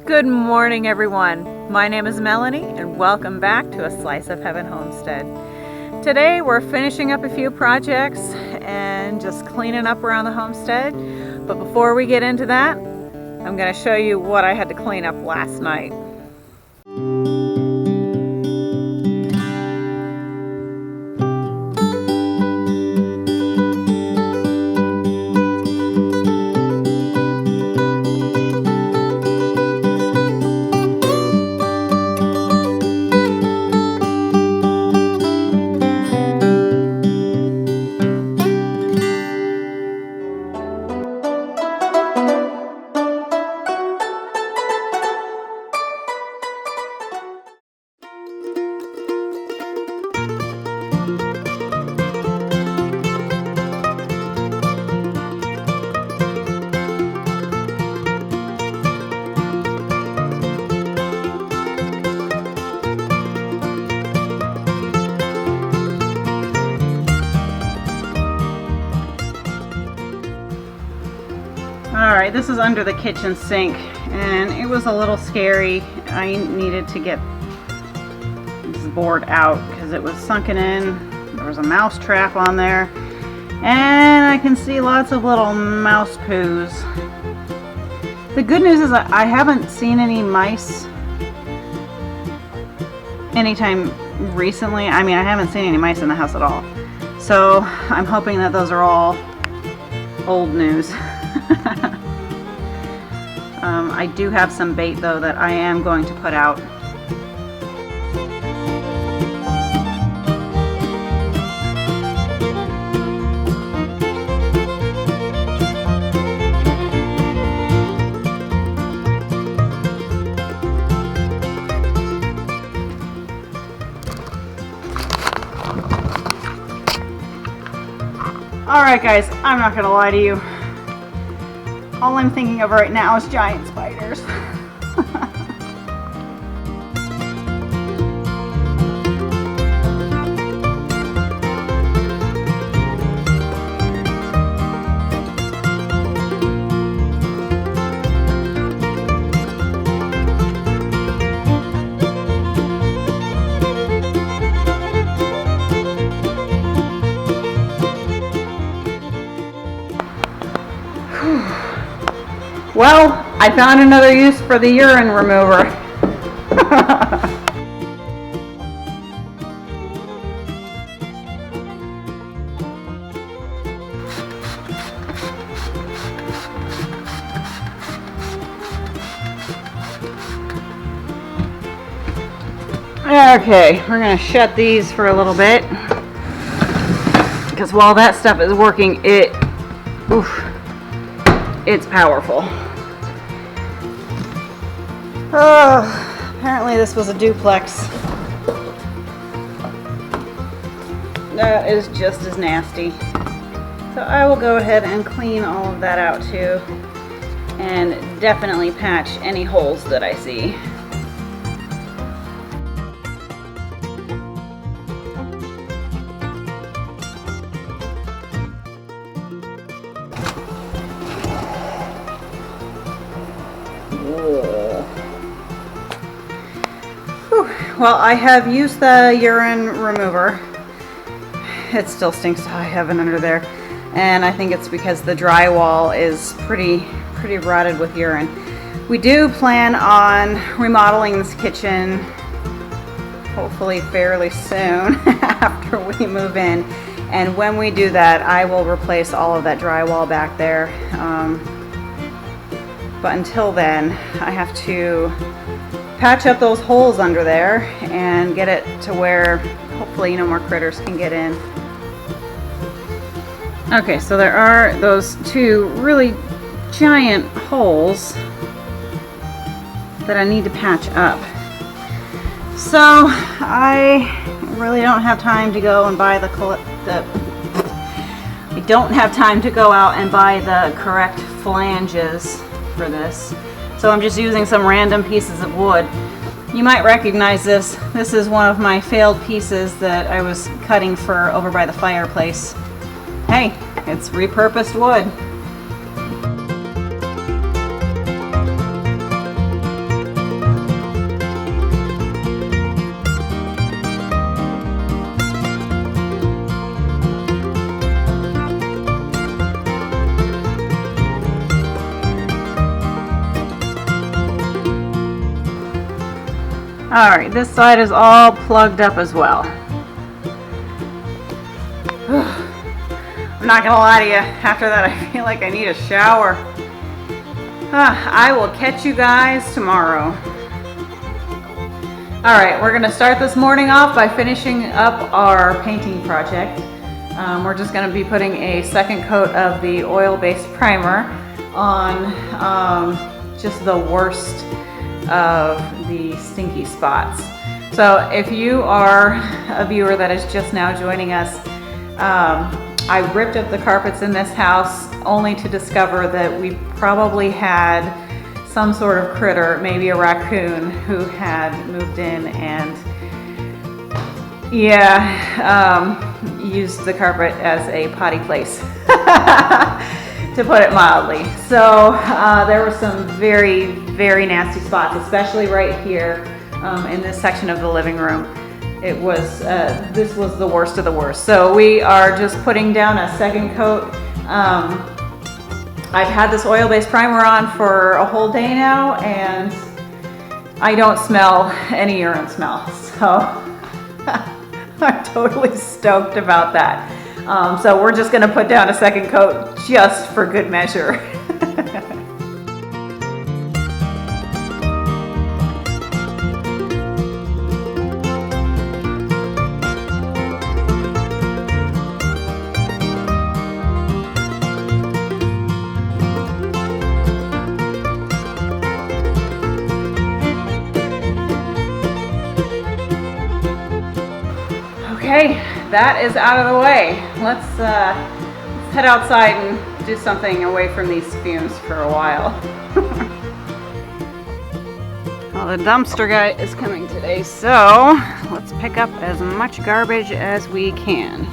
Good morning, everyone. My name is Melanie, and welcome back to A Slice of Heaven Homestead. Today, we're finishing up a few projects and just cleaning up around the homestead. But before we get into that, I'm going to show you what I had to clean up last night. Alright, this is under the kitchen sink, and it was a little scary. I needed to get this board out because it was sunken in. There was a mouse trap on there, and I can see lots of little mouse poos. The good news is I haven't seen any mice anytime recently. I mean, I haven't seen any mice in the house at all. So I'm hoping that those are all old news. I do have some bait though that I am going to put out. Alright guys, I'm not gonna lie to you. All I'm thinking of right now is giant spiders. Well, I found another use for the urine remover. Okay, we're going to shut these for a little bit, because while that stuff is working, it's powerful. Oh, apparently this was a duplex. That is just as nasty. So I will go ahead and clean all of that out too, and definitely patch any holes that I see. Well, I have used the urine remover. It still stinks to high heaven under there, and I think it's because the drywall is pretty rotted with urine. We do plan on remodeling this kitchen hopefully fairly soon after we move in, and when we do that, I will replace all of that drywall back there. But until then, I have to patch up those holes under there and get it to where hopefully no more critters can get in. Okay, so there are those two really giant holes that I need to patch up. So I really don't have time to go and buy I don't have time to go out and buy the correct flanges for this. So I'm just using some random pieces of wood. You might recognize this. This is one of my failed pieces that I was cutting for over by the fireplace. Hey, it's repurposed wood. Alright, this side is all plugged up as well. I'm not gonna lie to you, after that I feel like I need a shower. I will catch you guys tomorrow. Alright, we're gonna start this morning off by finishing up our painting project. We're just gonna be putting a second coat of the oil-based primer on just the worst of the stinky spots. So if you are a viewer that is just now joining us, I ripped up the carpets in this house only to discover that we probably had some sort of critter, maybe a raccoon, who had moved in and used the carpet as a potty place, to put it mildly. So there were some very, very nasty spots, especially right here in this section of the living room. It was, this was the worst of the worst. So we are just putting down a second coat. I've had this oil-based primer on for a whole day now, and I don't smell any urine smell. So I'm totally stoked about that. So we're just gonna put down a second coat just for good measure. Okay, that is out of the way. Let's head outside and do something away from these fumes for a while. Well, the dumpster guy is coming today, so let's pick up as much garbage as we can.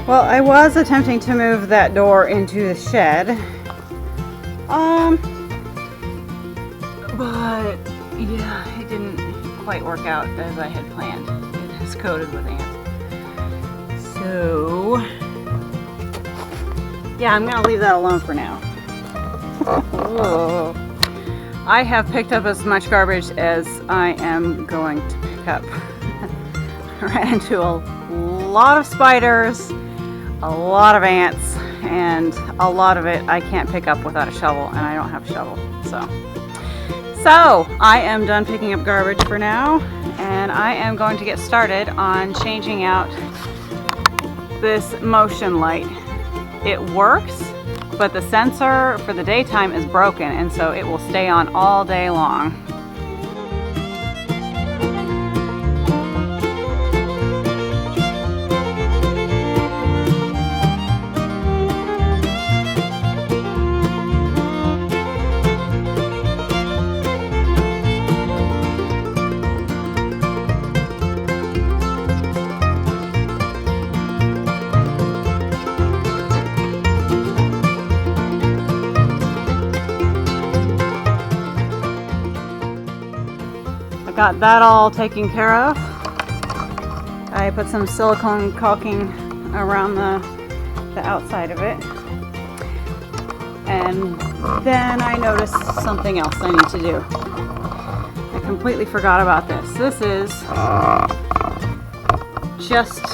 Well, I was attempting to move that door into the shed, but yeah, it didn't quite work out as I had planned. It is coated with ants. So, yeah, I'm gonna leave that alone for now. I have picked up as much garbage as I am going to pick up. I ran into a lot of spiders, a lot of ants, and a lot of it I can't pick up without a shovel, and I don't have a shovel. So I am done picking up garbage for now, and I am going to get started on changing out this motion light. It works, but the sensor for the daytime is broken, and so it will stay on all day long. Got that all taken care of. I put some silicone caulking around the outside of it. And then I noticed something else I need to do. I completely forgot about this. This is just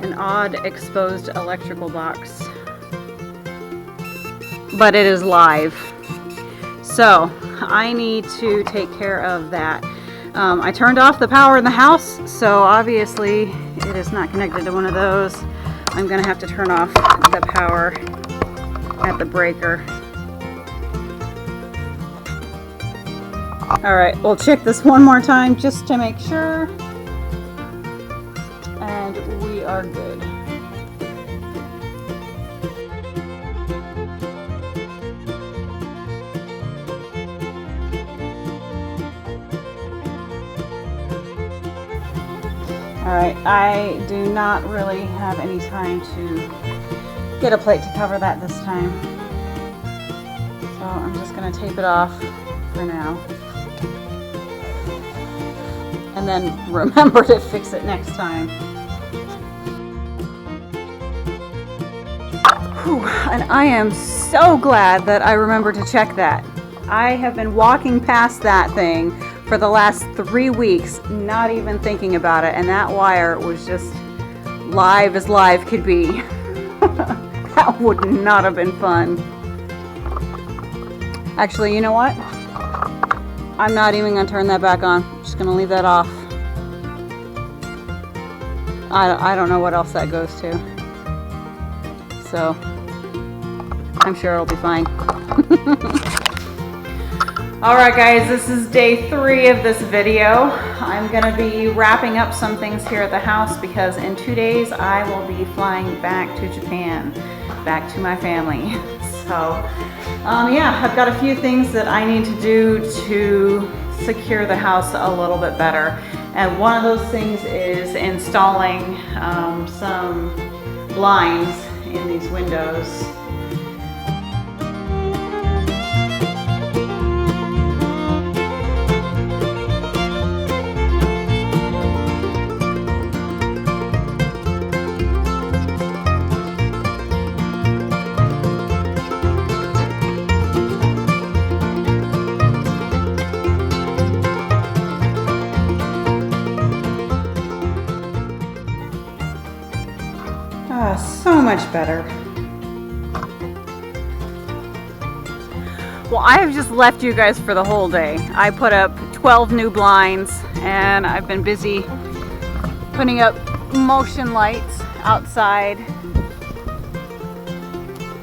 an odd exposed electrical box, but it is live. So I need to take care of that. I turned off the power in the house, so obviously it is not connected to one of those. I'm gonna have to turn off the power at the breaker. All right, we'll check this one more time just to make sure, and we are good. Alright, I do not really have any time to get a plate to cover that this time. So I'm just going to tape it off for now. And then remember to fix it next time. Whew, and I am so glad that I remembered to check that. I have been walking past that thing for the last 3 weeks, not even thinking about it, and that wire was just live as live could be. That would not have been fun. Actually, you know what? I'm not even gonna turn that back on. I'm just gonna leave that off. I don't know what else that goes to. So, I'm sure it'll be fine. Alright guys, this is day 3 of this video. I'm gonna be wrapping up some things here at the house because in 2 days I will be flying back to Japan, back to my family. So, yeah, I've got a few things that I need to do to secure the house a little bit better. And one of those things is installing some blinds in these windows. So much better. Well, I have just left you guys for the whole day. I put up 12 new blinds and I've been busy putting up motion lights outside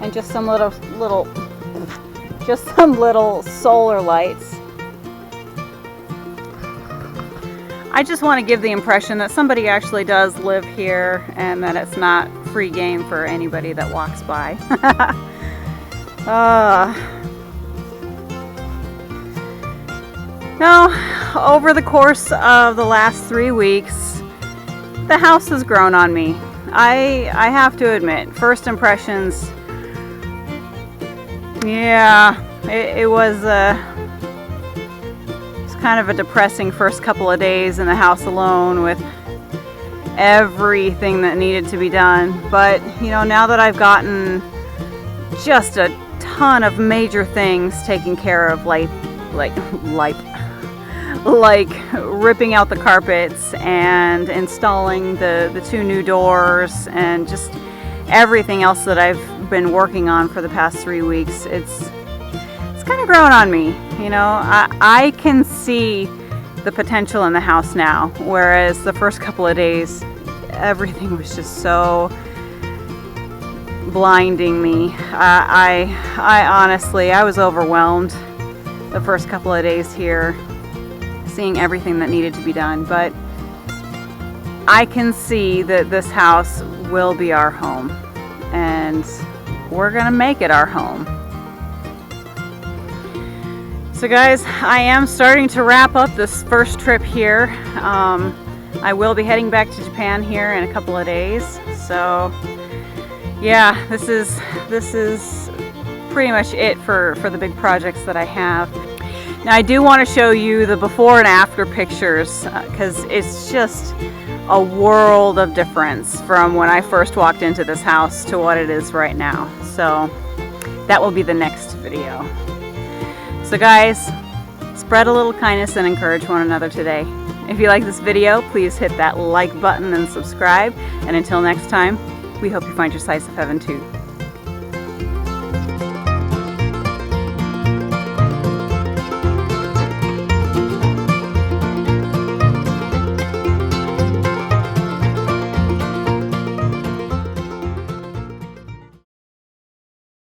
and just some little solar lights. I just want to give the impression that somebody actually does live here and that it's not free game for anybody that walks by. Now, over the course of the last 3 weeks, the house has grown on me. I have to admit, first impressions, yeah, it was kind of a depressing first couple of days in the house alone with everything that needed to be done. But you know, now that I've gotten just a ton of major things taken care of, like ripping out the carpets and installing the 2 new doors and just everything else that I've been working on for the past 3 weeks, it's kind of grown on me. You know, I can see the potential in the house now, whereas the first couple of days everything was just so blinding me. I honestly, I was overwhelmed the first couple of days here, seeing everything that needed to be done. But I can see that this house will be our home, and we're gonna make it our home. So guys, I am starting to wrap up this first trip here. I will be heading back to Japan here in a couple of days. So yeah, this is pretty much it for the big projects that I have. Now I do want to show you the before and after pictures because it's just a world of difference from when I first walked into this house to what it is right now. So that will be the next video. So guys, spread a little kindness and encourage one another today. If you like this video, please hit that like button and subscribe. And until next time, we hope you find your slice of heaven too.